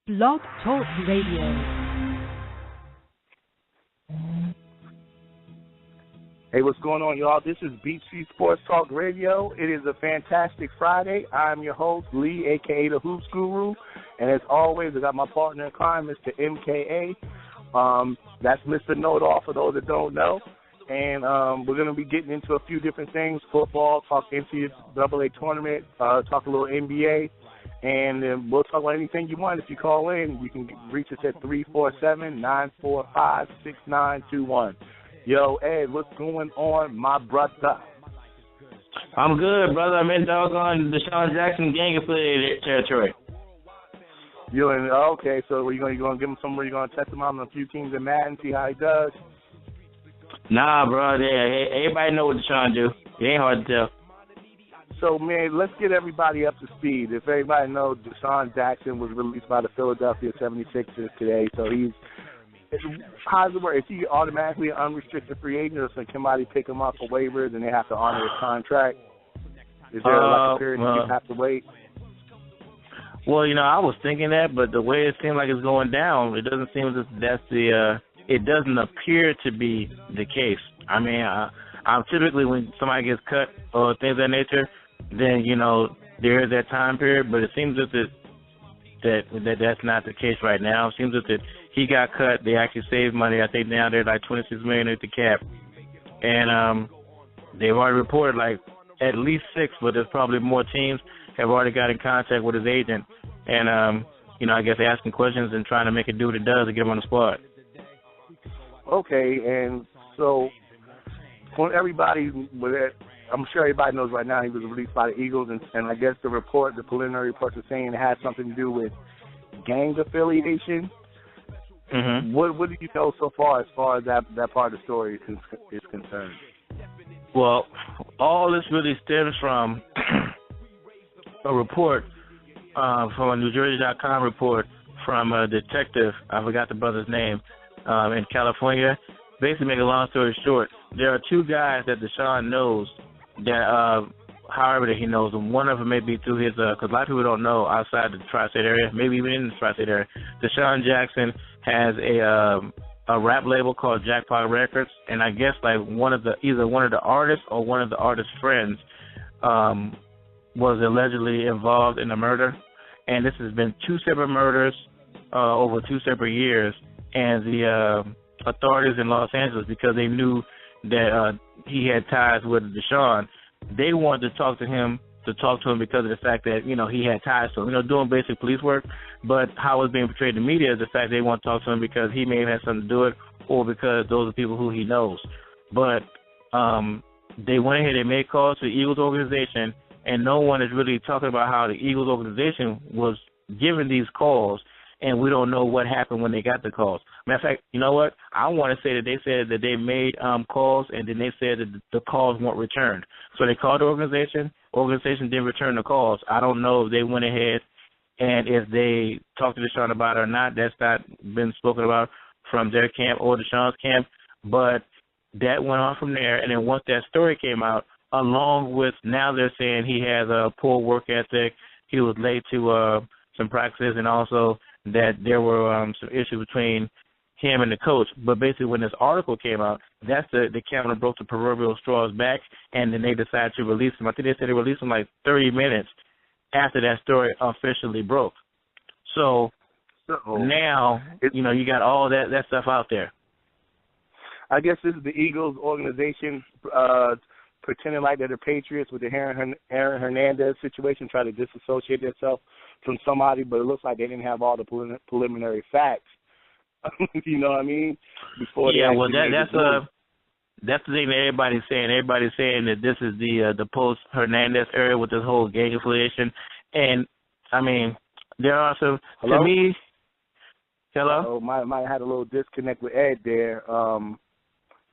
Blog Talk Radio. Hey, what's going on, y'all? This is Beach Street Sports Talk Radio. It is a fantastic Friday. I'm your host, Lee, a.k.a. the Hoops Guru. And as always, I got my partner in crime, Mr. MKA. That's Mr. Know-It-All for those that don't know. And we're going to be getting into a few different things, football, talk NCAA tournament, talk a little NBA. And we'll talk about anything you want. If you call in, you can reach us at 347-945-6921. Yo, Ed, what's going on, my brother? I'm good, brother. I'm in doggone DeSean Jackson gang-affiliated territory. Okay, so you going to give him somewhere, you're going to test him out on a few teams in Madden, see how he does? Nah, bro. Yeah, everybody know what DeSean do. It ain't hard to tell. So, man, let's get everybody up to speed. If everybody knows, DeSean Jackson was released by the Philadelphia 76ers today. So how does it work? Is he automatically an unrestricted free agent, or can somebody pick him up for waivers and they have to honor his contract? Is there a period you have to wait? Well, I was thinking that, but the way it seems like it's going down, it doesn't seem as if it doesn't appear to be the case. I mean, I'm typically when somebody gets cut or things of that nature, then, there is that time period, but it seems that that's not the case right now. It seems that he got cut. They actually saved money. I think now they're like $26 million at the cap. And they've already reported like at least 6, but there's probably more teams have already got in contact with his agent. And, I guess asking questions and trying to make it do what it does to get him on the squad. Okay, and so for everybody, I'm sure everybody knows right now he was released by the Eagles, and I guess the preliminary report is saying it had something to do with gang affiliation. Mm-hmm. What do you know so far as that part of the story is concerned? Well, all this really stems from a report from a NewJersey.com report from a detective, I forgot the brother's name, in California. Basically, make a long story short, there are 2 guys that DeSean knows that, however that he knows them. One of them may be through his, because a lot of people don't know outside the tri-state area, maybe even in the tri-state area, DeSean Jackson has a rap label called Jackpot Records, and I guess like either one of the artists or one of the artist's friends was allegedly involved in a murder, and this has been 2 separate murders over 2 separate years, and the authorities in Los Angeles, because they knew that he had ties with DeSean, they wanted to talk to him because of the fact that, he had ties to him, doing basic police work, but how it's being portrayed in the media is the fact they want to talk to him because he may have had something to do with it or because those are people who he knows. But they went ahead and made calls to the Eagles organization, and no one is really talking about how the Eagles organization was given these calls, and we don't know what happened when they got the calls. Matter of fact, you know what? I want to say that they said that they made calls, and then they said that the calls weren't returned. So they called the organization. Organization didn't return the calls. I don't know if they went ahead and if they talked to DeSean about it or not. That's not been spoken about from their camp or DeSean's camp. But that went on from there. And then once that story came out, along with now they're saying he has a poor work ethic, he was late to some practices, and also that there were some issues between him and the coach. But basically when this article came out, that's the camera that broke the proverbial straw's back, and then they decided to release him. I think they said they released him like 30 minutes after that story officially broke. So now, you got all that stuff out there. I guess this is the Eagles organization pretending like they're the Patriots with the Aaron Hernandez situation, try to disassociate themselves from somebody, but it looks like they didn't have all the preliminary facts. You know what I mean? Before that's the thing that everybody's saying. Everybody's saying that this is the post-Hernandez era with this whole gang affiliation. And, I mean, there are some, hello? To me, hello? Might have had a little disconnect with Ed there.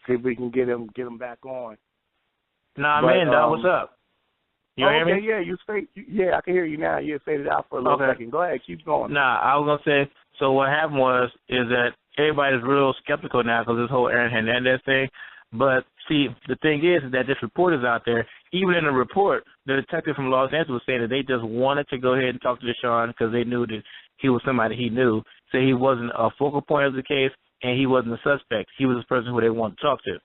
See if we can get him back on. Nah, man, what's up? You hear me? Yeah, I can hear you now. You faded out for a little second. Go ahead, keep going. Nah, I was going to say, so what happened is that everybody's real skeptical now because this whole Aaron Hernandez thing. But, see, the thing is that this report is out there. Even in the report, the detective from Los Angeles was saying that they just wanted to go ahead and talk to DeSean because they knew that he was somebody he knew. So he wasn't a focal point of the case, and he wasn't a suspect. He was the person who they wanted to talk to.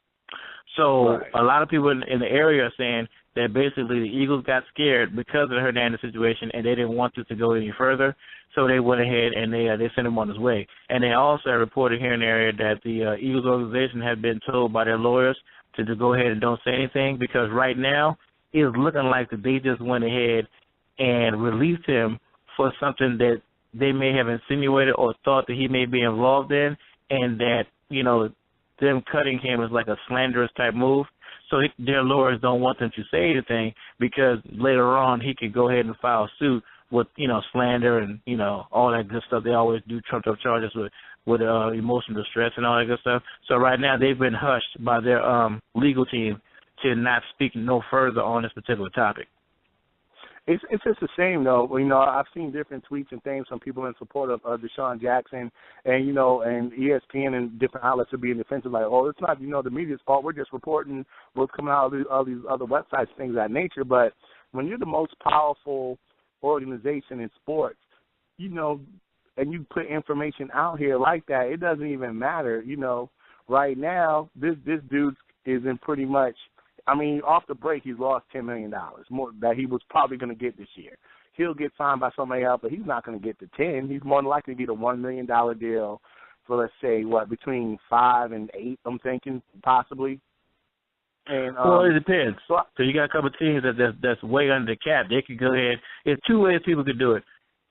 So a lot of people in the area are saying that basically the Eagles got scared because of the Hernandez situation, and they didn't want this to go any further. So they went ahead and they sent him on his way. And they also reported here in the area that the Eagles organization had been told by their lawyers to go ahead and don't say anything, because right now it's looking like that they just went ahead and released him for something that they may have insinuated or thought that he may be involved in, and that, you know, them cutting him is like a slanderous type move. So their lawyers don't want them to say anything, because later on he could go ahead and file suit with, you know, slander and, you know, all that good stuff. They always do trumped up charges with emotional distress and all that good stuff. So right now they've been hushed by their legal team to not speak no further on this particular topic. It's just a shame, though. You know, I've seen different tweets and things from people in support of DeSean Jackson, and, you know, and ESPN and different outlets are being defensive, like, oh, it's not, you know, the media's fault. We're just reporting what's coming out of all these other websites, things of that nature. But when you're the most powerful organization in sports, you know, and you put information out here like that, it doesn't even matter. You know, right now, this dude is in pretty much, I mean, off the break, he's lost $10 million, more that he was probably going to get this year. He'll get signed by somebody else, but he's not going to get the 10. He's more than likely to get a $1 million deal for, let's say, between 5 and 8, I'm thinking, possibly. And, well, it depends. So you got a couple of teams that's way under the cap. They could go ahead. There's two ways people could do it.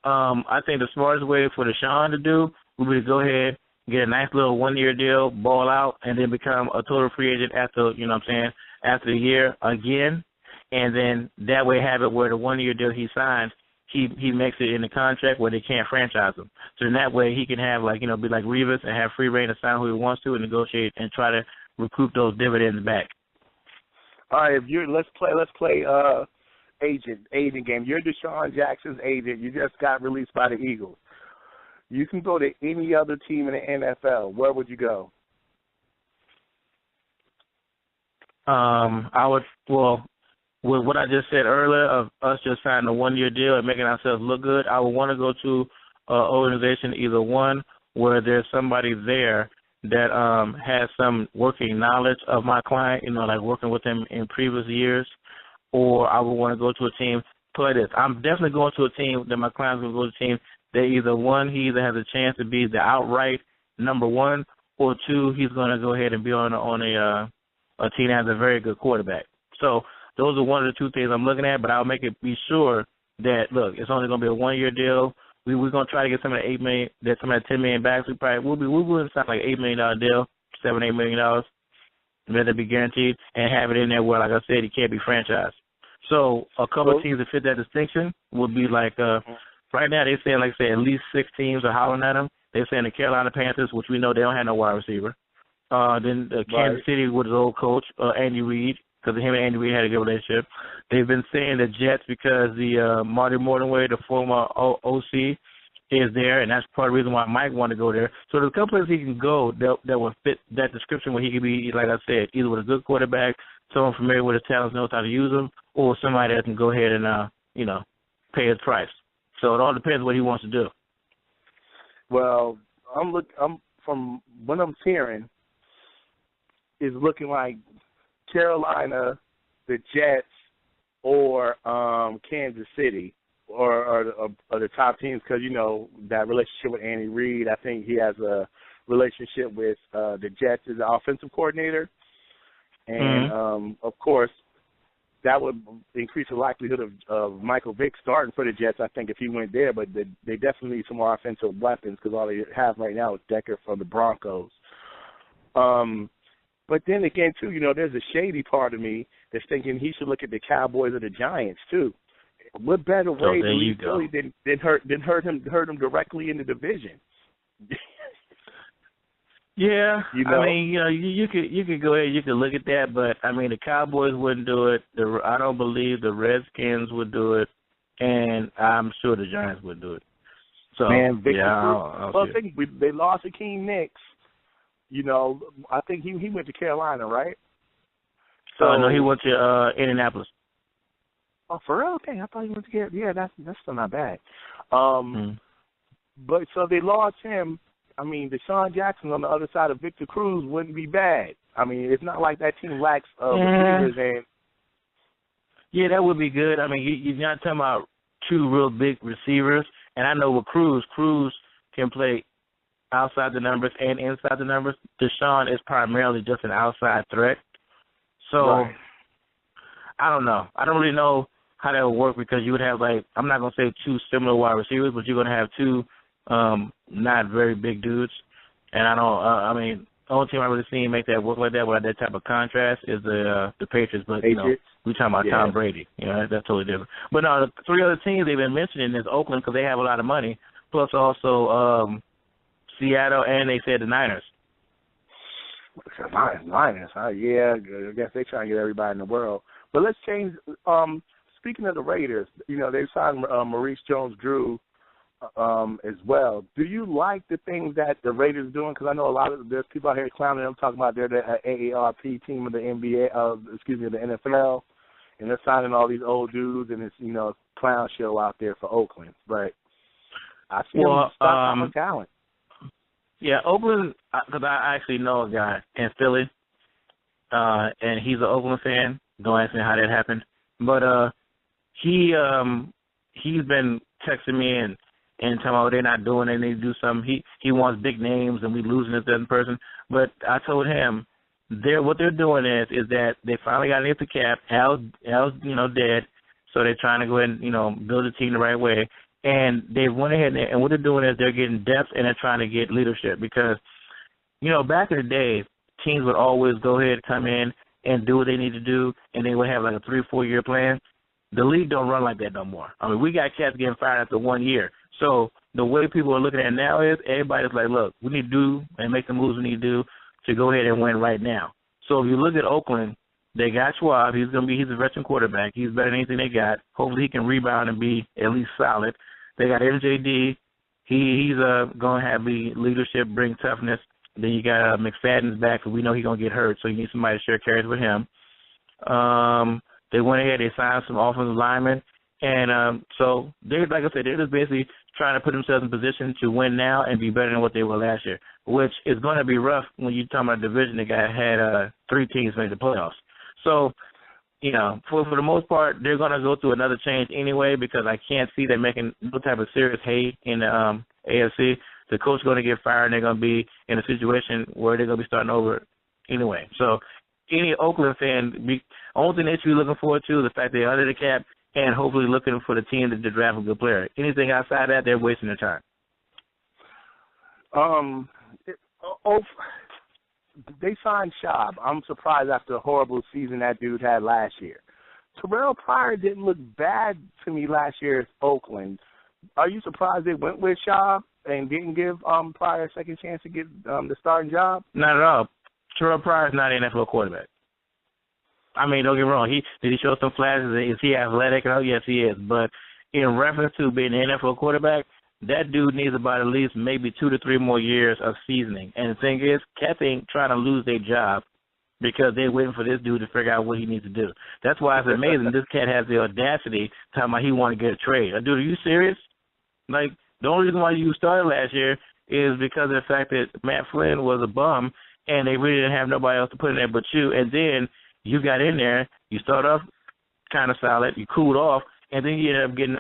I think the smartest way for DeSean to do would be to go ahead, get a nice little 1-year deal, ball out, and then become a total free agent after, you know what I'm saying, after the year again, and then that way have it where the 1-year deal he signed, he makes it in the contract where they can't franchise him. So in that way he can have, like, you know, be like Revis and have free reign to sign who he wants to and negotiate and try to recoup those dividends back. All right, let's play agent game. You're DeSean Jackson's agent. You just got released by the Eagles. You can go to any other team in the NFL. Where would you go? I would, well, with what I just said earlier of us just signing a 1-year deal and making ourselves look good, I would want to go to an organization, either one where there's somebody there that has some working knowledge of my client, you know, like working with him in previous years, or I would want to go to a team, play this. I'm definitely going to a team that my client's going to go to a team that either, one, he either has a chance to be the outright number one, or two, he's going to go ahead and be on a team that has a very good quarterback. So those are one of the two things I'm looking at, but I'll make it be sure that, look, it's only going to be a 1-year deal. We're going to try to get some of the $8 million, some of that $10 million back. We'll sign like $8 million deal, $7-8 million, and let it be guaranteed, and have it in there where, like I said, he can't be franchised. So a couple of teams that fit that distinction would be like, right now they're saying, like I said, at least 6 teams are hollering at him. They're saying the Carolina Panthers, which we know they don't have no wide receiver. Then Kansas City with his old coach, Andy Reid, because him and Andy Reid had a good relationship. They've been saying the Jets because the Marty Mortonway, the former OC, is there, and that's part of the reason why Mike wanted to go there. So there's a couple places he can go that will fit that description where he could be, like I said, either with a good quarterback, someone familiar with his talents, knows how to use them, or somebody that can go ahead and, you know, pay his price. So it all depends what he wants to do. Well, I'm from what I'm hearing, is looking like Carolina, the Jets, or Kansas City, or the top teams, because, you know, that relationship with Andy Reid. I think he has a relationship with the Jets as the offensive coordinator. And, of course, that would increase the likelihood of Michael Vick starting for the Jets, I think, if he went there. But they definitely need some more offensive weapons, because all they have right now is Decker from the Broncos. But then again, too, you know, there's a shady part of me that's thinking he should look at the Cowboys or the Giants, too. What better way to leave Philly than hurt him directly in the division? Yeah, you know? I mean, you know, you could go ahead, you could look at that, but I mean, the Cowboys wouldn't do it. I don't believe the Redskins would do it, and I'm sure the Giants would do it. So, man, I think they lost Akeem Nicks. You know, I think he went to Carolina, right? So no, he went to Indianapolis. Oh, for real? Okay, I thought he went to Carolina. Yeah, that's still not bad. But so they lost him. I mean, DeSean Jackson on the other side of Victor Cruz wouldn't be bad. I mean, it's not like that team lacks receivers and. Yeah, that would be good. I mean, you're not talking about two real big receivers. And I know with Cruz can play outside the numbers and inside the numbers. DeSean is primarily just an outside threat. So, right. I don't know. I don't really know how that would work because you would have, like, I'm not going to say two similar wide receivers, but you're going to have two not very big dudes. And I don't, I mean, the only team I've really seen make that work like that without that type of contrast is the Patriots. But, you know, we're talking about Tom Brady. You know, that's totally different. But, no, the three other teams they've been mentioning is Oakland because they have a lot of money, plus also Seattle, and they said the Niners. Niners, huh? Yeah, I guess they try to get everybody in the world. But let's change. Speaking of the Raiders, you know, they've signed Maurice Jones-Drew as well. Do you like the things that the Raiders doing? Because I know there's people out here clowning them, talking about they're the AARP team of the NBA, the NFL, and they're signing all these old dudes, and it's, you know, a clown show out there for Oakland. But I see them stock talent. Yeah, Oakland, because I actually know a guy in Philly, and he's an Oakland fan. Don't ask me how that happened. But he's been texting me and telling me, oh, they're not doing it, they need to do something. He wants big names, and we losing this other person. But I told him what they're doing is that they finally got into the cap. Al's dead, so they're trying to go ahead and, build a team the right way. And they went ahead and what they're doing is they're getting depth and they're trying to get leadership because, back in the day, teams would always go ahead and come in and do what they need to do, and they would have like a 3-4 year plan. The league don't run like that no more. I mean, we got cats getting fired after 1 year. So the way people are looking at it now is everybody's like, look, we need to do and make the moves we need to do to go ahead and win right now. So if you look at Oakland, they got Schwab. He's a veteran quarterback. He's better than anything they got. Hopefully he can rebound and be at least solid. They got MJD. He's going to have the leadership, bring toughness. Then you got McFadden's back, because we know he's going to get hurt, so you need somebody to share carries with him. They went ahead, they signed some offensive linemen. And so, like I said, they're just basically trying to put themselves in position to win now and be better than what they were last year, which is going to be rough when you're talking about a division that had 3 teams make the playoffs. So, for the most part, they're going to go through another change anyway because I can't see them making no type of serious hay in the AFC. The coach is going to get fired, and they're going to be in a situation where they're going to be starting over anyway. So any Oakland fan, the only thing they should be looking forward to is the fact they're under the cap and hopefully looking for the team to draft a good player. Anything outside that, they're wasting their time. They signed Schaub. I'm surprised after a horrible season that dude had last year. Terrell Pryor didn't look bad to me last year at Oakland. Are you surprised they went with Schaub and didn't give Pryor a second chance to get the starting job? Not at all. Terrell Pryor is not an NFL quarterback. I mean, don't get me wrong. Did he show some flashes? Is he athletic? Oh, yes, he is. But in reference to being an NFL quarterback, that dude needs about at least maybe 2 to 3 more years of seasoning. And the thing is, cats ain't trying to lose their job because they're waiting for this dude to figure out what he needs to do. That's why it's amazing this cat has the audacity talking about he want to get a trade. Dude, are you serious? Like, the only reason why you started last year is because of the fact that Matt Flynn was a bum and they really didn't have nobody else to put in there but you. And then you got in there, you start off kind of solid, you cooled off, and then you end up getting,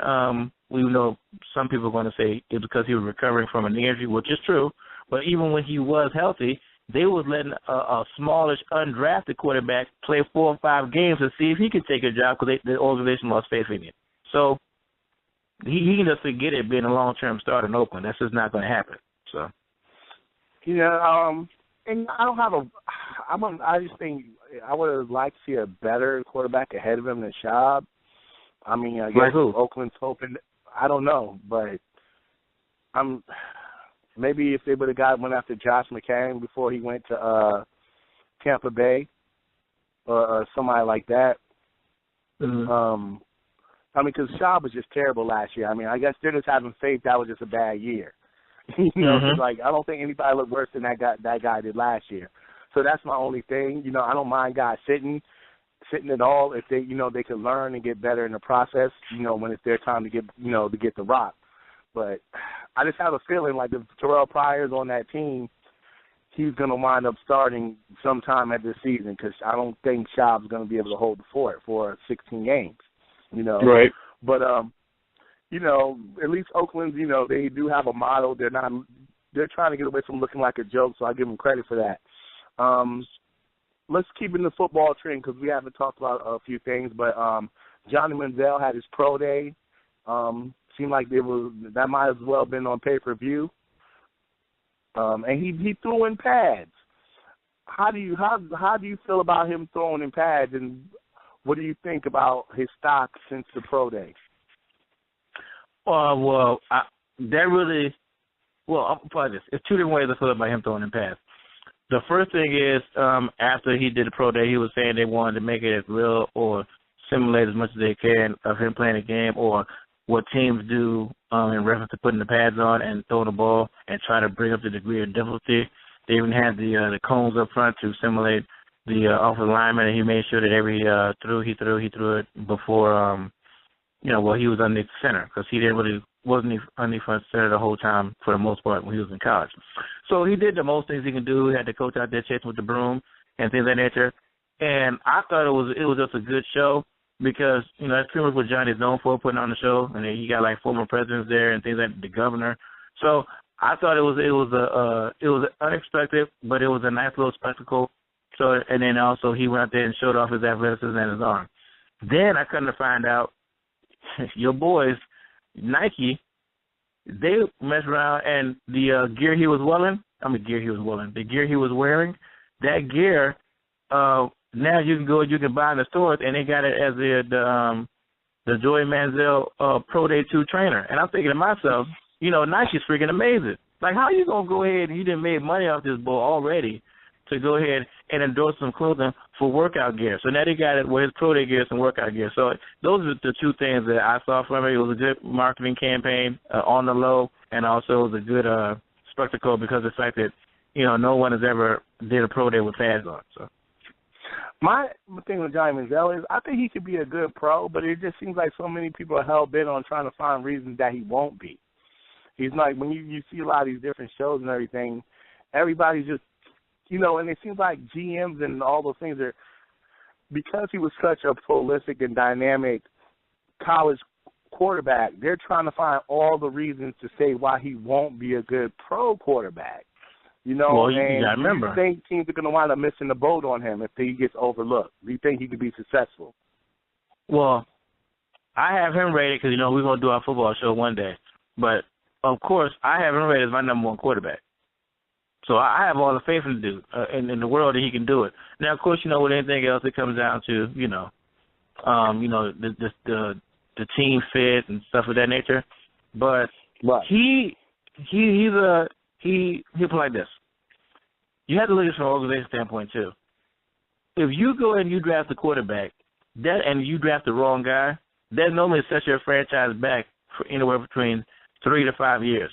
even though some people are going to say it's because he was recovering from an injury, which is true, but even when he was healthy, they was letting a smallish, undrafted quarterback play 4 or 5 games to see if he could take a job because the organization lost faith in him. So he can just forget it being a long-term starter in Oakland. That's just not going to happen. So, and I don't have I just think I would have liked to see a better quarterback ahead of him than Schaub. I mean, I guess Oakland's hoping. I don't know, but maybe if they would have went after Josh McCain before he went to Tampa Bay or somebody like that. Mm-hmm. I mean, because Schaub was just terrible last year. I mean, I guess they're just having faith that was just a bad year. Mm-hmm. Like I don't think anybody looked worse than that guy did last year. So that's my only thing. I don't mind guys sitting at all if they, they can learn and get better in the process. When it's their time to get, to get the rock. but I just have a feeling like if Terrell Pryor's on that team, he's going to wind up starting sometime at this season because I don't think Schaub's going to be able to hold the fort for 16 games, you know. Right. But, you know, at least Oakland, you know, they do have a model. They're trying to get away from looking like a joke, so I give them credit for that. Let's keep in the football trend because we haven't talked about a few things, but Johnny Manzel had his pro day. Seemed like that might as well have been on pay-per-view. And he threw in pads. How do you feel about him throwing in pads, and what do you think about his stock since the pro day? I'll put this. It's two different ways I feel about him throwing in pads. The first thing is after he did the pro day, he was saying they wanted to make it as real or simulate as much as they can of him playing a game or what teams do in reference to putting the pads on and throwing the ball and try to bring up the degree of difficulty. They even had the cones up front to simulate the offensive lineman, and he made sure that every he threw it before he was under the center because he wasn't under center the whole time for the most part when he was in college. So he did the most things he can do. He had the coach out there chasing with the broom and things of that nature. And I thought it was just a good show because, you know, that's pretty much what Johnny's known for, putting on the show. And then he got like former presidents there and things like the governor. So I thought it was unexpected, but it was a nice little spectacle. So and then also he went out there and showed off his athleticism and his arm. Then I come to find out your boys, Nike, they messed around and the gear he was wearing, that gear, now you can buy in the stores, and they got it as the Joey Manzel Pro Day 2 trainer. And I'm thinking to myself, you know, Nike's freaking amazing. Like, how you going to go ahead and you done made money off this bull already to go ahead and endorse some clothing for workout gear? So now they got it where his Pro Day gear is some workout gear. So those are the two things that I saw from it. It was a good marketing campaign on the low, and also it was a good spectacle because of the fact that, you know, no one has ever did a Pro Day with pads on. So my thing with Johnny Manziel is I think he could be a good pro, but it just seems like so many people are hell-bent on trying to find reasons that he won't be. He's like, when you see a lot of these different shows and everything, everybody's just, you know, and it seems like GMs and all those things are, because he was such a prolific and dynamic college quarterback, they're trying to find all the reasons to say why he won't be a good pro quarterback. You know, well, you got to remember. Do you think teams are going to wind up missing the boat on him if he gets overlooked? Do you think he could be successful? Well, I have him rated because, you know, we're going to do our football show one day. But, of course, I have him rated as my number one quarterback. So I have all the faith in the dude, in the world that he can do it. Now, of course, you know, with anything else, it comes down to, the team fit and stuff of that nature. But right. He'll play like this. You have to look at it from an organization standpoint, too. If you go and you draft a quarterback and you draft the wrong guy, that normally sets your franchise back for anywhere between 3 to 5 years.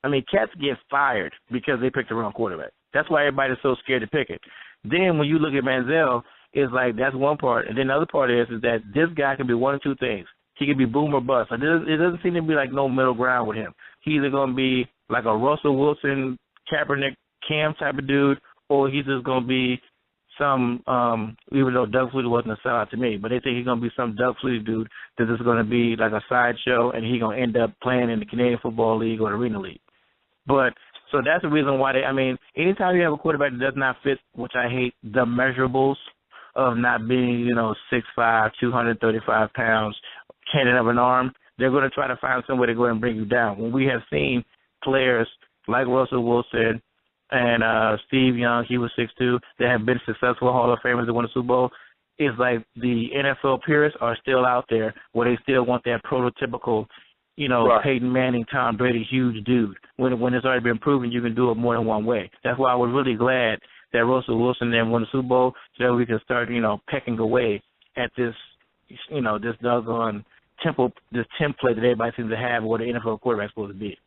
I mean, cats get fired because they picked the wrong quarterback. That's why everybody's so scared to pick it. Then when you look at Manziel, it's like that's one part. And then the other part is that this guy can be one of two things. He can be boom or bust. It doesn't seem to be like no middle ground with him. He's either going to be like a Russell Wilson, Kaepernick, Cam type of dude, or he's just going to be some, even though Doug Flutie wasn't a sellout to me, but they think he's going to be some Doug Flutie dude that is going to be like a sideshow, and he's going to end up playing in the Canadian Football League or the Arena League. But so that's the reason why anytime you have a quarterback that does not fit, which I hate, the measurables of not being, 6'5", 235 pounds, cannon of an arm, they're going to try to find some way to go ahead and bring you down. When we have seen players like Russell Wilson and Steve Young, he was 6'2", that have been successful Hall of Famers that won the Super Bowl, it's like the NFL purists are still out there where they still want that prototypical, right. Peyton Manning, Tom Brady, huge dude. When it's already been proven you can do it more than one way. That's why I was really glad that Russell Wilson then won the Super Bowl so that we can start, pecking away at this, this doggone this template that everybody seems to have what the NFL quarterback's supposed to be.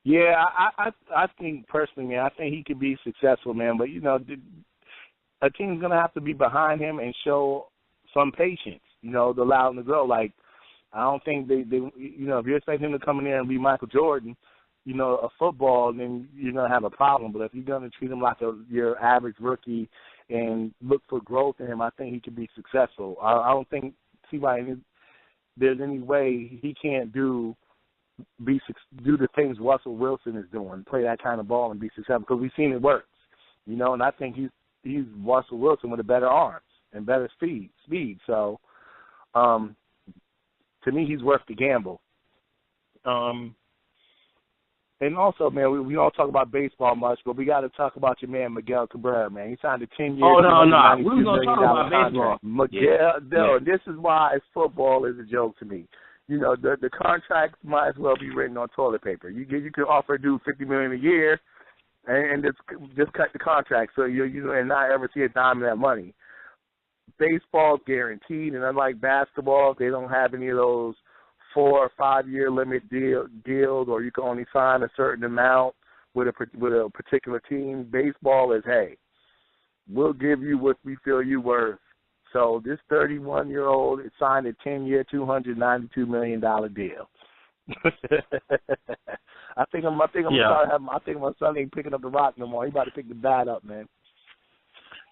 Yeah, I think personally, man, I think he could be successful, man. But a team's gonna have to be behind him and show some patience, to allow him to grow. Like I don't think they you know, if you're expecting him to come in there and be Michael Jordan, you know, of football, then you're going to have a problem. But if you're going to treat him like your average rookie and look for growth in him, I think he can be successful. I don't think there's any way he can't do the things Russell Wilson is doing, play that kind of ball and be successful, because we've seen it works, you know. And I think he's Russell Wilson with a better arms and better speed. So, to me, he's worth the gamble. And also, man, we don't talk about baseball much, but we got to talk about your man, Miguel Cabrera, man. He signed a 10-year, Oh, no. We were going to talk about baseball. Miguel, this is why football is a joke to me. You know, the contracts might as well be written on toilet paper. You can offer a dude $50 million a year and just cut the contract so you and not ever see a dime of that money. Baseball's guaranteed, and unlike basketball, they don't have any of those 4 or 5 year limit deals, or you can only sign a certain amount with a particular team. Baseball is, hey, we'll give you what we feel you're worth. So this 31-year-old signed a 10-year, $292 million deal. I think my son ain't picking up the rock no more. He about to pick the bat up, man.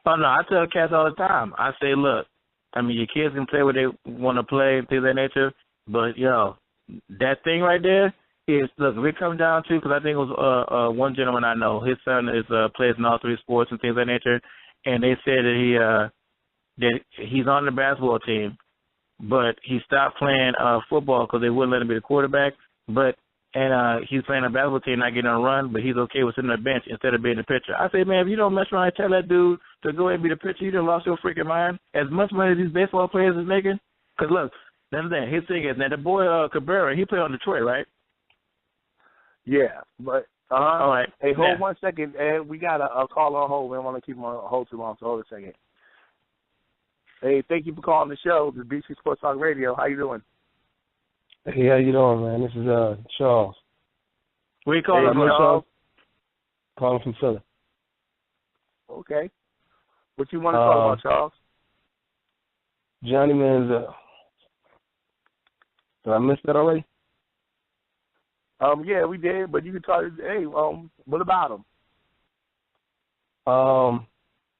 Oh no, I tell cats all the time. I say, look, I mean, your kids can play what they want to play and things of that nature. But, that thing right there is, look, if it comes down to, because I think it was one gentleman I know, his son plays in all 3 sports and things of that nature, and they said that he's on the basketball team, but he stopped playing football because they wouldn't let him be the quarterback, and he's playing a basketball team, not getting on a run, but he's okay with sitting on the bench instead of being the pitcher. I say, man, if you don't mess around and tell that dude to go ahead and be the pitcher, you done lost your freaking mind. As much money as these baseball players is making, because, look, that's the thing. His thing is, now the boy Cabrera, he played on Detroit, right? Yeah, but all right. Hey, hold 1 second. We got a call on hold. We don't want to keep him on hold too long, so hold a second. Hey, thank you for calling the show. This is BC Sports Talk Radio. How you doing? Hey, how you doing, man? This is Charles. Where you calling from, Charles? Calling from Philly. Okay. What you want to talk about, Charles? Johnny Manzel. Did I miss that already? Yeah, we did, but you can talk. Hey, what about him?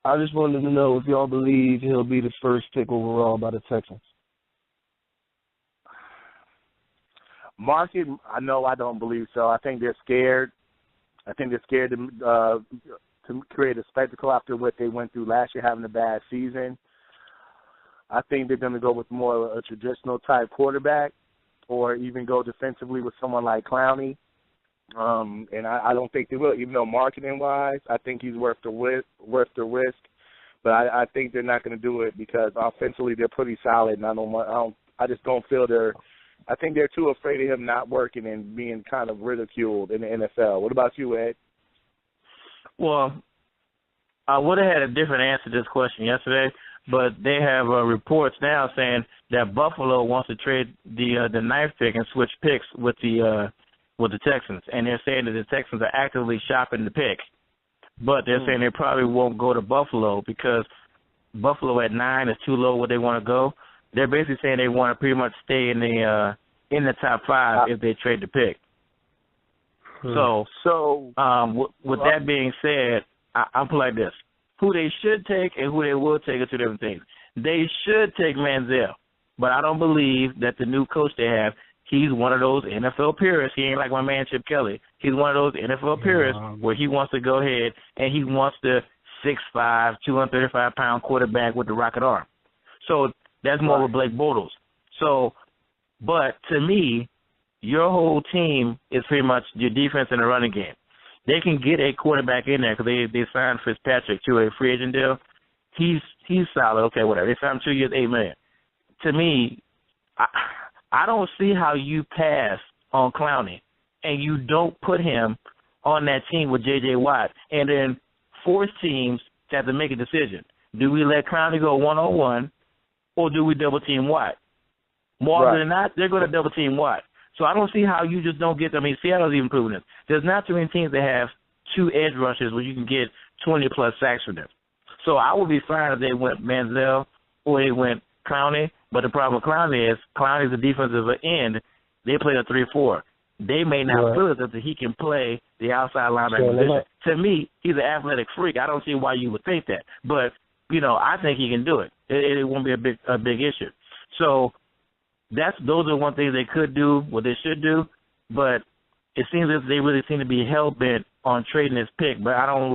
I just wanted to know if y'all believe he'll be the first pick overall by the Texans. Market, I don't believe so. I think they're scared. I think they're scared to create a spectacle after what they went through last year, having a bad season. I think they're going to go with more of a traditional type quarterback, or even go defensively with someone like Clowney. And I don't think they will, even though marketing-wise, I think he's worth the risk. But I think they're not going to do it because offensively they're pretty solid, and I just don't feel I think they're too afraid of him not working and being kind of ridiculed in the NFL. What about you, Ed? Well, I would have had a different answer to this question yesterday, but they have reports now saying that Buffalo wants to trade the 9th pick and switch picks with the Texans, and they're saying that the Texans are actively shopping the pick, but they're saying they probably won't go to Buffalo because Buffalo at 9 is too low where they want to go. They're basically saying they want to pretty much stay in the top 5 if they trade the pick. So with that being said, I'll put it like this. Who they should take and who they will take are 2 different things. They should take Manzel, but I don't believe that the new coach they have, he's one of those NFL purists. He ain't like my man Chip Kelly. He's one of those NFL purists where he wants to go ahead and he wants the 6'5", 235-pound quarterback with the rocket arm. So that's more of a Blake Bortles. So, but to me, your whole team is pretty much your defense and the running game. They can get a quarterback in there because they signed Fitzpatrick to a free agent deal. He's solid. Okay, whatever. They signed him 2 years, $8 million. To me, I don't see how you pass on Clowney and you don't put him on that team with J.J. Watt and then force teams to have to make a decision. Do we let Clowney go one-on-one or do we double-team Watt? More often than not, they're going to double-team Watt. So I don't see how you just don't get – I mean, Seattle's even proving this. There's not too many teams that have 2 edge rushers where you can get 20-plus sacks from them. So I would be fine if they went Manzel or they went Clowney, but the problem with Clowney is Clowney's a defensive end. They play a 3-4. They may not feel as if he can play the outside linebacker position. To me, he's an athletic freak. I don't see why you would think that. But, I think he can do it. It won't be a big issue. So those are one thing they could do, what they should do. But it seems as if they really seem to be hell-bent on trading this pick. But I don't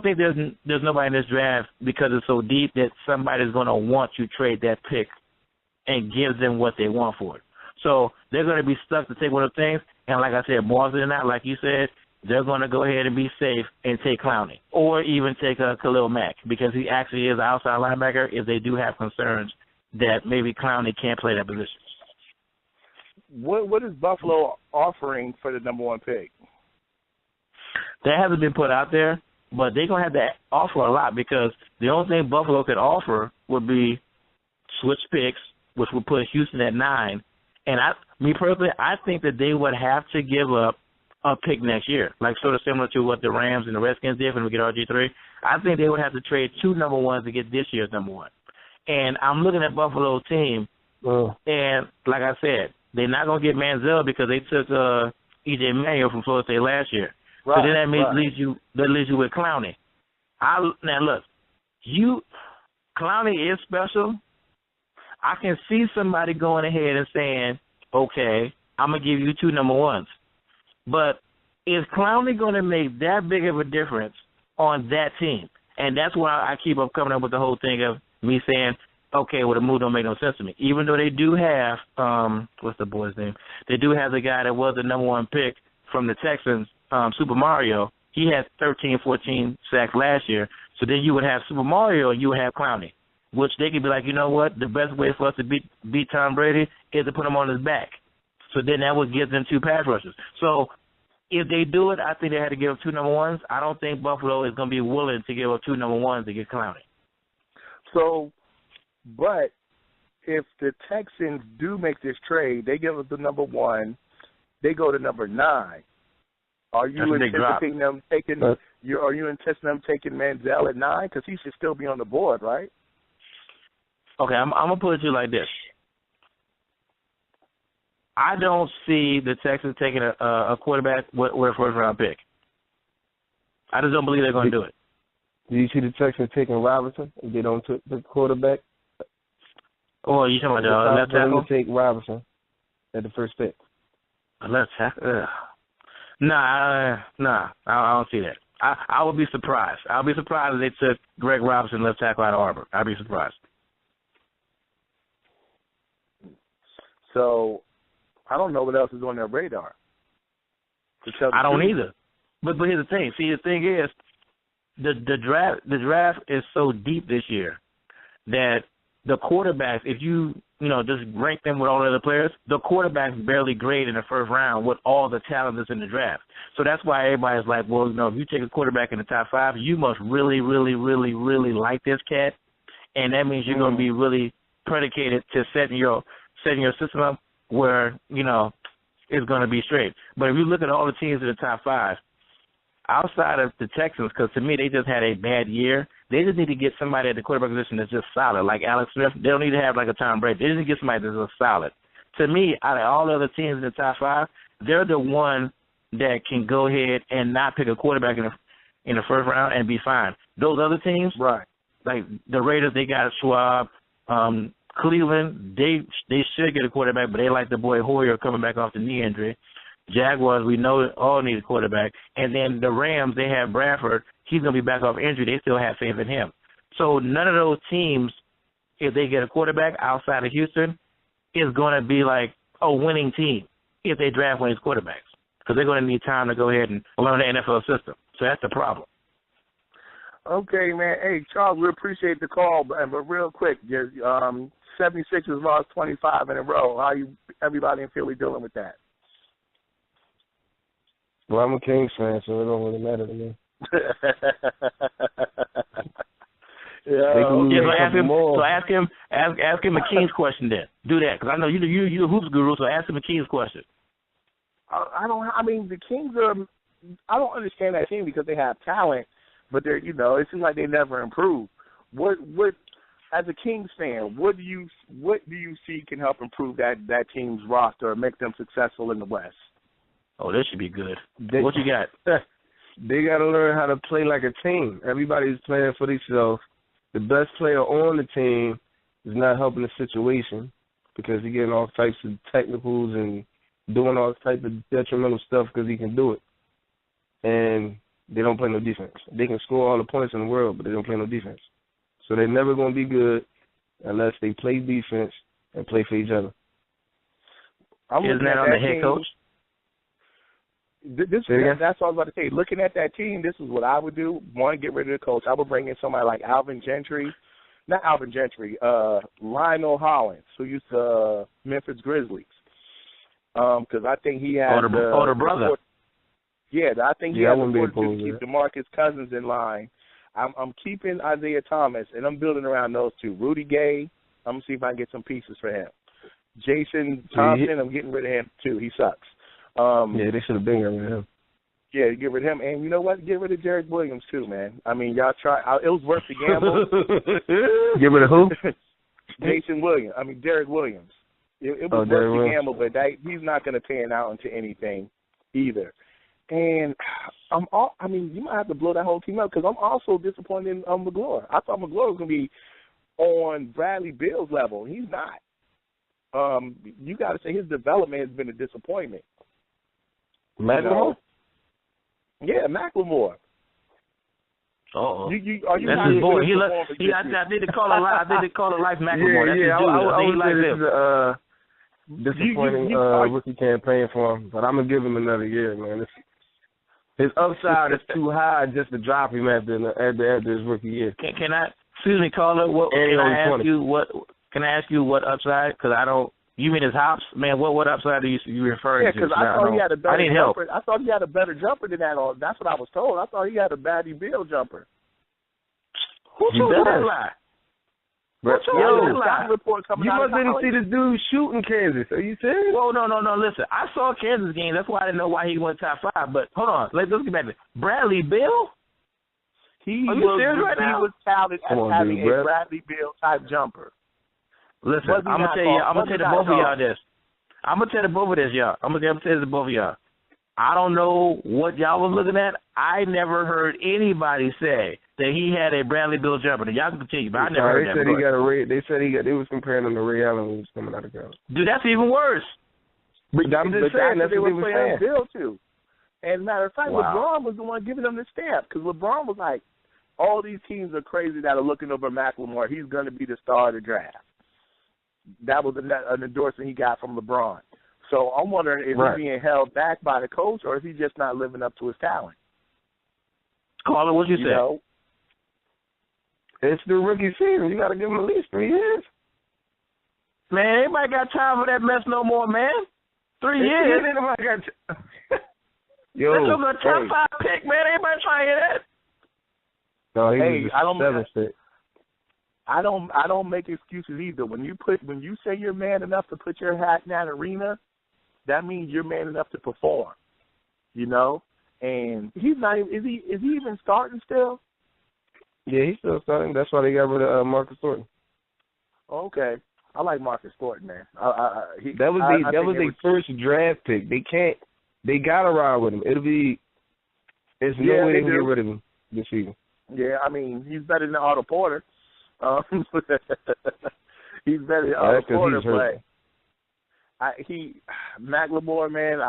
think there's nobody in this draft, because it's so deep, that somebody's going to want to trade that pick and give them what they want for it. So they're going to be stuck to take one of the things. And like I said, more often than not, like you said, they're going to go ahead and be safe and take Clowney, or even take Khalil Mack, because he actually is an outside linebacker if they do have concerns that maybe Clowney can't play that position. What is Buffalo offering for the number 1 pick? That hasn't been put out there, but they're going to have to offer a lot, because the only thing Buffalo could offer would be switch picks, which would put Houston at 9. And me personally, I think that they would have to give up a pick next year, like sort of similar to what the Rams and the Redskins did when we get RG3. I think they would have to trade 2 number 1s to get this year's number 1. And I'm looking at Buffalo's team, and like I said, they're not going to get Manzel because they took E.J. Manuel from Florida State last year. Right, so then that leaves you with Clowney. Now look, Clowney is special. I can see somebody going ahead and saying, okay, I'm going to give you 2 number 1s. But is Clowney going to make that big of a difference on that team? And that's why I keep up coming up with the whole thing of me saying, okay, well, the move don't make no sense to me. Even though they do have, what's the boy's name? They do have the guy that was the number 1 pick from the Texans, Super Mario. He had 13, 14 sacks last year. So then you would have Super Mario and you would have Clowney, which they could be like, you know what, the best way for us to beat Tom Brady is to put him on his back. So then that would give them 2 pass rushers. So if they do it, I think they had to give up 2 number 1s. I don't think Buffalo is going to be willing to give up 2 number 1s to get Clowney. So, but if the Texans do make this trade, they give up the number 1, they go to number 9. Are you anticipating them taking? Are you anticipating them taking Manzel at 9? Because he should still be on the board, right? Okay, I'm gonna put it to you like this. I don't see the Texans taking a quarterback with a first-round pick. I just don't believe they're going to do it. Do you see the Texans taking Robinson if they don't take the quarterback? Oh, you talking about the left tackle? Take Robinson at the first pick. A left tackle? Nah, I don't see that. I would be surprised. I'll be surprised if they took Greg Robinson, left tackle, out of Auburn. I'd be surprised. So I don't know what else is on their radar. I don't either. But here's the thing. See, the thing is, the draft is so deep this year that the quarterbacks, if you just rank them with all the other players, the quarterbacks barely grade in the first round with all the talent that's in the draft. So that's why everybody's like, well, if you take a quarterback in the top 5, you must really, really, really, really like this cat, and that means you're going to be really predicated to setting your system up where, it's going to be straight. But if you look at all the teams in the top 5, outside of the Texans, because to me they just had a bad year, they just need to get somebody at the quarterback position that's just solid, like Alex Smith. They don't need to have like a Tom Brady. They just need to get somebody that's just solid. To me, out of all the other teams in the top 5, they're the one that can go ahead and not pick a quarterback in the first round and be fine. Those other teams, right? Like the Raiders, they got Schwab. Cleveland, they should get a quarterback, but they like the boy Hoyer coming back off the knee injury. Jaguars, we know all need a quarterback. And then the Rams, they have Bradford. He's going to be back off injury. They still have faith in him. So none of those teams, if they get a quarterback outside of Houston, is going to be like a winning team if they draft one of these quarterbacks, because they're going to need time to go ahead and learn the NFL system. So that's the problem. Okay, man. Hey, Charles, we appreciate the call, but real quick, 76ers lost 25 in a row. How everybody in Philly dealing with that? Well, I'm a Kings fan, so it don't really matter to me. So ask him a Kings question then. Do that, because I know you're the Hoops Guru, so ask him a Kings question. The Kings are. I don't understand that team because they have talent, but they're it seems like they never improve. What as a Kings fan, what do you see can help improve that team's roster or make them successful in the West? Oh, this should be good. What you got? They got to learn how to play like a team. Everybody's playing for themselves. The best player on the team is not helping the situation because he's getting all types of technicals and doing all types of detrimental stuff because he can do it. And they don't play no defense. They can score all the points in the world, but they don't play no defense. So they're never going to be good unless they play defense and play for each other. Isn't that on the head coach? That's what I was about to say. Looking at that team, this is what I would do. One, get rid of the coach. I would bring in somebody like Lionel Hollins, who used to Memphis Grizzlies. Because I think he has the brother. Yeah, I think he has the fortitude to keep DeMarcus Cousins in line. I'm keeping Isaiah Thomas, and I'm building around those two. Rudy Gay, I'm going to see if I can get some pieces for him. Jason Thompson, I'm getting rid of him, too. He sucks. They should have been rid of him. Yeah, get rid of him. And you know what? Get rid of Derek Williams, too, man. I mean, y'all try. It was worth the gamble. Get rid of who? Derek Williams. It was worth the gamble, but he's not going to pan out into anything either. And you might have to blow that whole team up because I'm also disappointed in McGlure. I thought McGlure was going to be on Bradley Beal's level. He's not. You got to say his development has been a disappointment. McLemore? Yeah, McLemore. Uh-oh. That's his boy. I need to call it Life McLemore. That's his dude. I would say this is a disappointing rookie campaign for him, but I'm going to give him another year, man. His upside is too high just to drop him after his rookie year. Can I, excuse me, caller, can I ask you what upside? Because I don't, you mean his hops? Man, what upside are you referring to? Yeah, because I thought he had a better jumper. I thought he had a better jumper than that. That's what I was told. I thought he had a Bradley Beal jumper. Who told you that lie? You didn't see this dude shooting Kansas. Are you serious? Well, no. Listen, I saw Kansas game. That's why I didn't know why he went top 5. But hold on, let's get back to it. Bradley Beal. He was touted as having a Bradley Beal type jumper. Listen, I'm gonna tell the both of y'all this. I'm gonna tell the both of this, y'all. I'm gonna tell the both of y'all. I don't know what y'all was looking at. I never heard anybody say that he had a Bradley Beal jumper. Y'all can continue, but I never heard that. They said they was comparing him to Ray Allen when he was coming out of college. Dude, that's even worse. But I'm just saying that's what they were saying. Bill too. And matter of fact, LeBron was the one giving them the stamp because LeBron was like, all these teams are crazy that are looking over McLemore. He's going to be the star of the draft. That was an endorsement he got from LeBron. So I'm wondering, is he being held back by the coach, or is he just not living up to his talent? Caller, what'd you say? Know? It's the rookie season. You got to give him at least 3 years. Man, anybody got time for that mess no more, man? 3 years? Anybody got that's a top 5 pick, man. Anybody trying to hear that? No, I don't make excuses either. When you say you're man enough to put your hat in that arena, that means you're man enough to perform. You know? And he's not even, is he even starting still? Yeah, he's still starting. That's why they got rid of Marcus Thornton. Okay. I like Marcus Thornton, man. That was their first draft pick. They gotta ride with him. There's no way they can get rid of him this season. Yeah, I mean, he's better than Otto Porter. He's better than Otto Porter, but McLemore, man,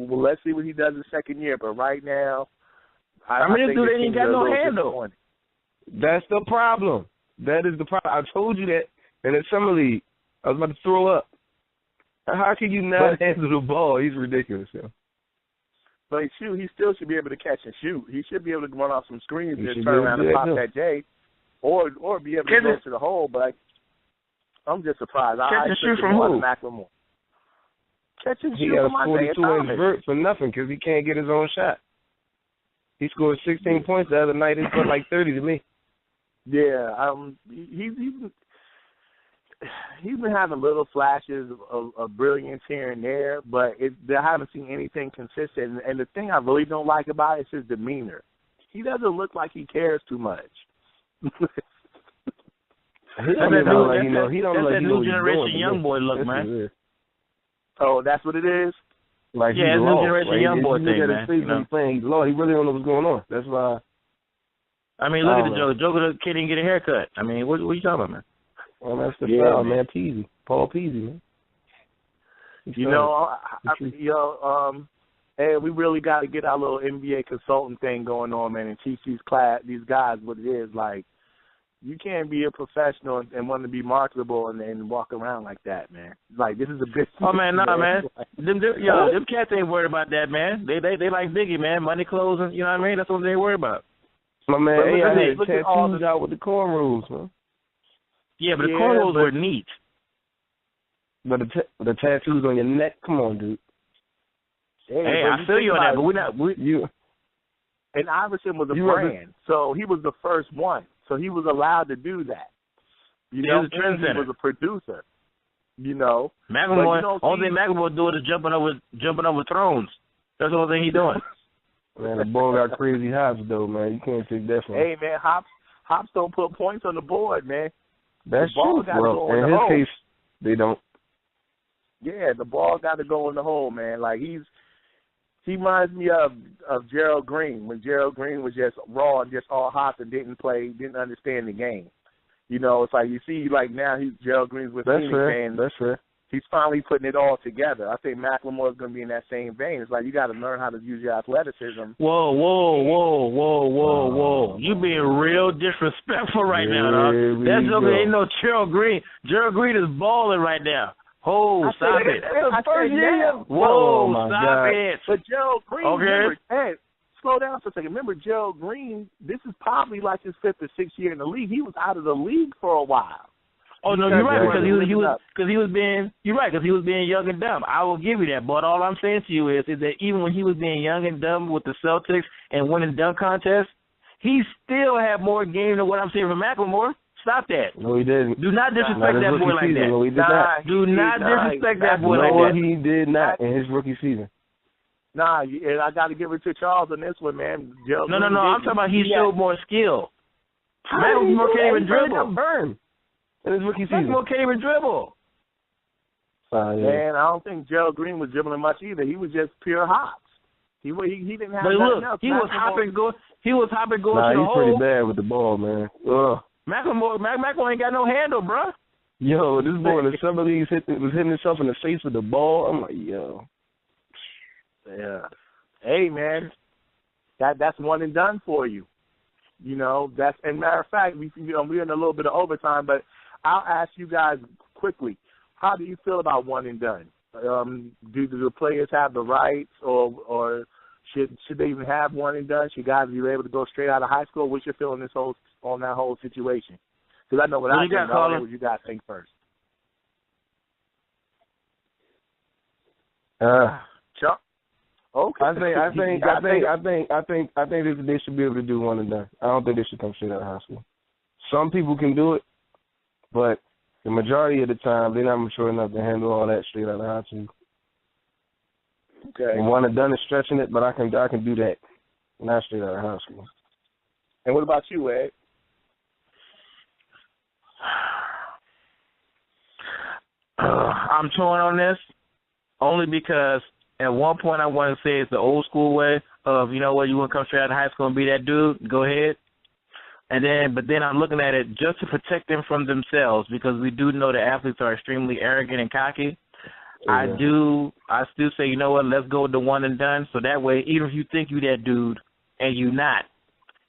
let's see what he does the second year. But right now, I think dude ain't got no handle. That's the problem. That is the problem. I told you that in the summer league. I was about to throw up. How can you not handle the ball? He's ridiculous, yo. But he still should be able to catch and shoot. He should be able to run off some screens and turn around and pop that J, or be able to go to the hole. But I'm just surprised. Catch and shoot from who? McLemore. Catch and shoot from Isaiah Thomas. He got a 42-inch vert for nothing because he can't get his own shot. He scored 16 points the other night. He scored like 30 to me. Yeah, he's been having little flashes of brilliance here and there, but I haven't seen anything consistent. And the thing I really don't like about it is his demeanor. He doesn't look like he cares too much. He don't even look like he don't that's look like that he know new what he's generation doing, young boy look, man. Oh, that's what it is? Like yeah, he's new lost. generation Like, young boy you thing, look at man. his face You know? when he's playing, he's lost. He really don't know what's going on. That's why. I mean, look at the Joker. Joker can't even get a haircut. I mean, what are you talking about, man? Well, that's the foul, man. Peasy. Paul Peasy, man. You know, hey, we really got to get our little NBA consultant thing going on, man, and teach these guys what it is. Like, you can't be a professional and want to be marketable and walk around like that, man. Like, this is a business. Oh, man, man. Them cats ain't worried about that, man. They like Biggie, man. Money, clothes, and, you know what I mean? That's what they worry about. My man, I had tattoos out with the cornrows, man. Yeah, but the cornrows were neat. But the tattoos on your neck, come on, dude. Hey, I feel you on that, but we're not. And Iverson was a brand, so he was the first one. So he was allowed to do that. You know, he was a producer. You know, McLemore. Only thing McLemore doing is jumping over thrones. That's the only thing he's doing. Man, the ball got crazy hops though, man. You can't take that from him. Hey, man, hops don't put points on the board, man. That's true. Well, in his case, they don't. Yeah, the ball got to go in the hole, man. Like he reminds me of Gerald Green when Gerald Green was just raw and just all hops and didn't understand the game. You know, it's like you see, like now Gerald Green's with Phoenix, and that's fair. He's finally putting it all together. I think McLemore's going to be in that same vein. It's like you got to learn how to use your athleticism. Whoa! You being real disrespectful right now, dog. That's okay. Ain't no Gerald Green. Gerald Green is balling right now. Stop it. Stop it. But Gerald Green, remember, hey, slow down for a second. Remember, Gerald Green, this is probably like his 5th or 6th year in the league. He was out of the league for a while. Oh no, you're right because he was being young and dumb. I will give you that. But all I'm saying to you is that even when he was being young and dumb with the Celtics and winning dunk contests, he still had more game than what I'm saying from McLemore. Stop that. No, he didn't. Do not disrespect that boy like that. No, he did not. Do not disrespect that boy like that. No, he did not in his rookie season. Nah, and I got to give it to Charles on this one, man. No. I'm talking about he showed more skill. McLemore can't even dribble. Burn. In his rookie season. McLemore can't even dribble. Man, I don't think Gerald Green was dribbling much either. He was just pure hops. He didn't have nothing else. He was hopping going to the hole. He's pretty bad with the ball, man. Ugh. McLemore ain't got no handle, bro. Yo, this boy in the summer league was hitting himself in the face with the ball. I'm like, yo. Yeah. Hey, man, that's one and done for you. You know, and matter of fact, we're in a little bit of overtime, but I'll ask you guys quickly, how do you feel about one and done? Do the players have the rights, or should they even have one and done? Should guys be able to go straight out of high school? What's your feeling on that whole situation? Because I know what I think. What you guys think first? Chuck? Okay. I think they should be able to do one and done. I don't think they should come straight out of high school. Some people can do it, but the majority of the time they're not mature enough to handle all that straight out of high school. Okay. And one and done is stretching it, but I can do that, not straight out of high school. And what about you, Ed? I'm torn on this only because at one point I want to say it's the old school way of, you know what, you want to come straight out of high school and be that dude, go ahead. But then I'm looking at it just to protect them from themselves, because we do know that athletes are extremely arrogant and cocky. Yeah. I still say, you know what, let's go with the one and done. So that way, even if you think you that dude and you not,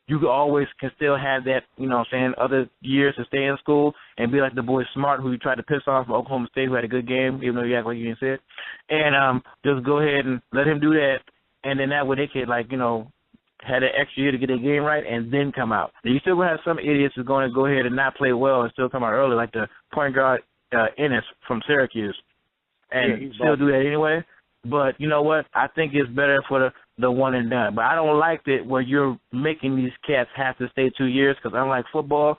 you can still have that, you know what I'm saying, other years to stay in school and be like the boy Smart who you tried to piss off from Oklahoma State, who had a good game, even though you act like you didn't say it. And just go ahead and let him do that. And then that way they could, like, you know, had an extra year to get their game right and then come out. And you still going to have some idiots who's going to go ahead and not play well and still come out early, like the point guard Ennis from Syracuse, and still do that anyway. But you know what? I think it's better for the one and done. But I don't like that where you're making these cats have to stay 2 years, because unlike football,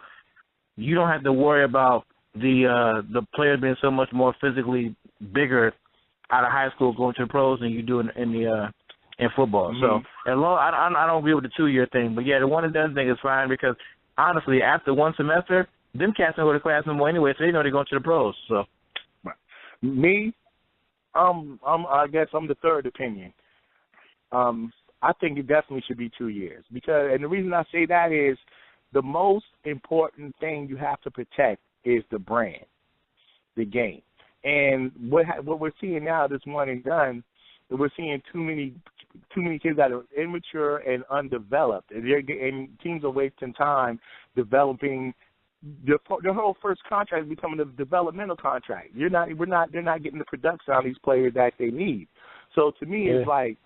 you don't have to worry about the players being so much more physically bigger out of high school going to the pros than you do in football. Mm-hmm. So I don't agree with the 2 year thing. But yeah, the one and done thing is fine, because honestly, after one semester, them cats don't go to class no more anyway, so they know they're going to the pros. So, me, I guess I'm the third opinion. I think it definitely should be 2 years and the reason I say that is the most important thing you have to protect is the brand, the game, and what we're seeing now, this one and done, we're seeing too many kids that are immature and undeveloped, and teams are wasting time developing. Their whole first contract is becoming a developmental contract. They're not getting the production out of these players that they need. So to me, it's like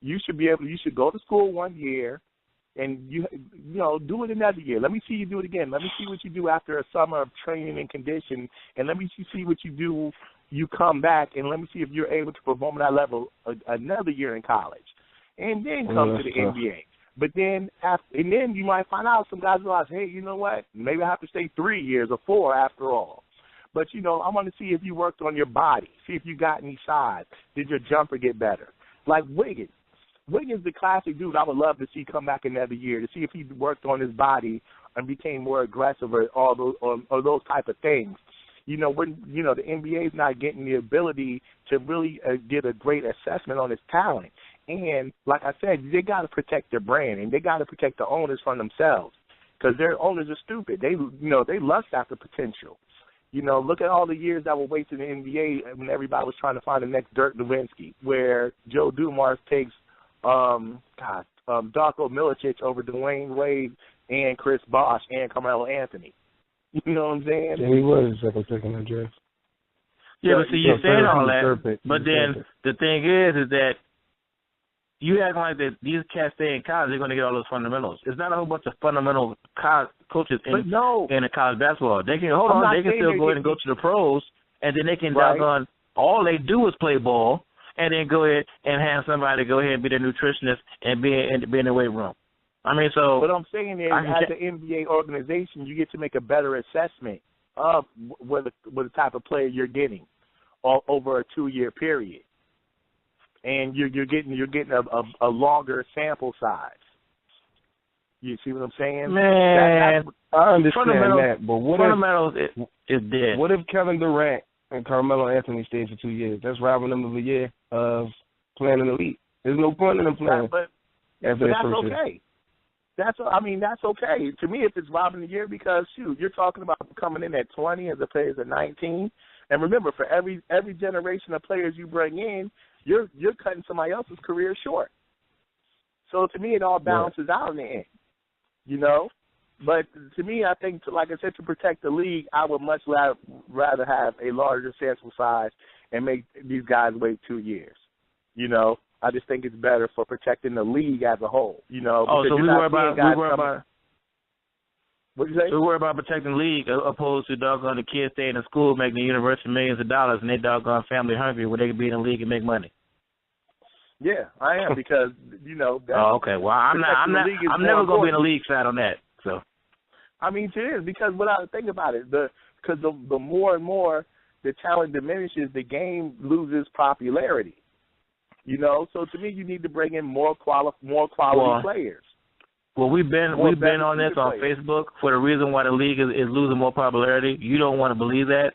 you should go to school 1 year, and you do it another year. Let me see you do it again. Let me see what you do after a summer of training and condition, and let me see what you do. You come back, and let me see if you're able to perform at that level another year in college, and then come to the NBA. But then, and then you might find out some guys realize, hey, you know what? Maybe I have to stay 3 years or 4 after all. But, I want to see if you worked on your body, see if you got any size. Did your jumper get better? Like Wiggins. Wiggins, the classic dude I would love to see come back another year to see if he worked on his body and became more aggressive or all those or those type of things. When the NBA is not getting the ability to really get a great assessment on his talent. And like I said, they got to protect their brand, and they got to protect the owners from themselves, because their owners are stupid. They lust after potential. Look at all the years that were wasted in the NBA when everybody was trying to find the next Dirk Nowitzki, where Joe Dumars takes Darko Milicic over Dwayne Wade and Chris Bosh and Carmelo Anthony. You know what I'm saying? Yeah, he was the second pick in the draft. Yeah, but see, you're saying all that, but then the thing is that you acting like that these cats stay in college, they're going to get all those fundamentals. It's not a whole bunch of fundamental coaches in the college basketball. They can they can still go ahead and go to the pros, and then they can doggone all they do is play ball, and then go ahead and have somebody go ahead and be their nutritionist and be in the weight room. I mean, so what I'm saying is, as the NBA organization, you get to make a better assessment of what the type of player you're getting over a 2-year period. And you're getting a longer sample size. You see what I'm saying? Man, I understand that, but fundamentals is dead. What if Kevin Durant and Carmelo Anthony stayed for 2 years? That's robbing them of a year of playing in the league. There's no point in them playing. But that's okay. That's okay. To me, if it's robbing a year, because you're talking about coming in at 20 as opposed to 19. And remember, for every generation of players you bring in, you're cutting somebody else's career short. So to me, it all balances out in the end, But to me, I think, like I said, to protect the league, I would much rather have a larger sample size and make these guys wait 2 years. I just think it's better for protecting the league as a whole. So we worry about. What you say? We worry about protecting the league opposed to doggone the kids staying in school making the university millions of dollars and they doggone family hungry where they can be in the league and make money. Yeah, I am, because okay. Well, I'm never going to be in the league side on that. So, I mean, it is, because what I think about it, because the more and more the talent diminishes, the game loses popularity. So to me, you need to bring in more quality players. Well, we've been on this on Facebook for the reason why the league is losing more popularity. You don't want to believe that,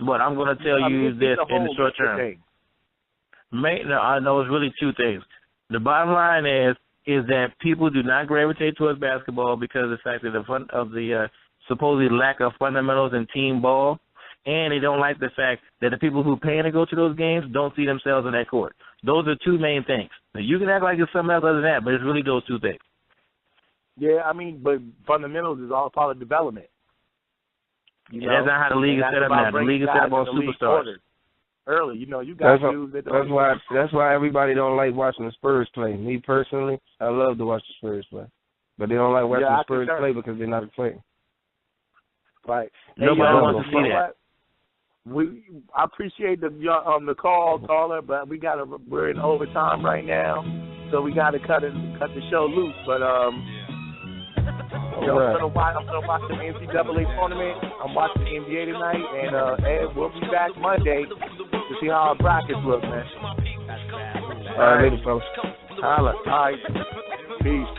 but I'm going to tell you this in the short term. I know it's really two things. The bottom line is that people do not gravitate towards basketball because of the fact that the supposedly lack of fundamentals in team ball, and they don't like the fact that the people who pay to go to those games don't see themselves in that court. Those are two main things. Now, you can act like it's something else other than that, but it's really those two things. Yeah, but fundamentals is all part of development. That's not how the league is set up now. The league is set up on superstars. Early, you got to. That's why everybody don't like watching the Spurs play. Me personally, I love to watch the Spurs play, but they don't like watching the Spurs play because they're not playing. Right. Nobody wants to see that. I appreciate the caller, but we're in overtime right now, so we got to cut the show loose. But I'm gonna watch the NCAA tournament. I'm watching the NBA tonight, and Ed, we'll be back Monday to see how our brackets look, man. All right, later, folks. Holla. All right. Peace.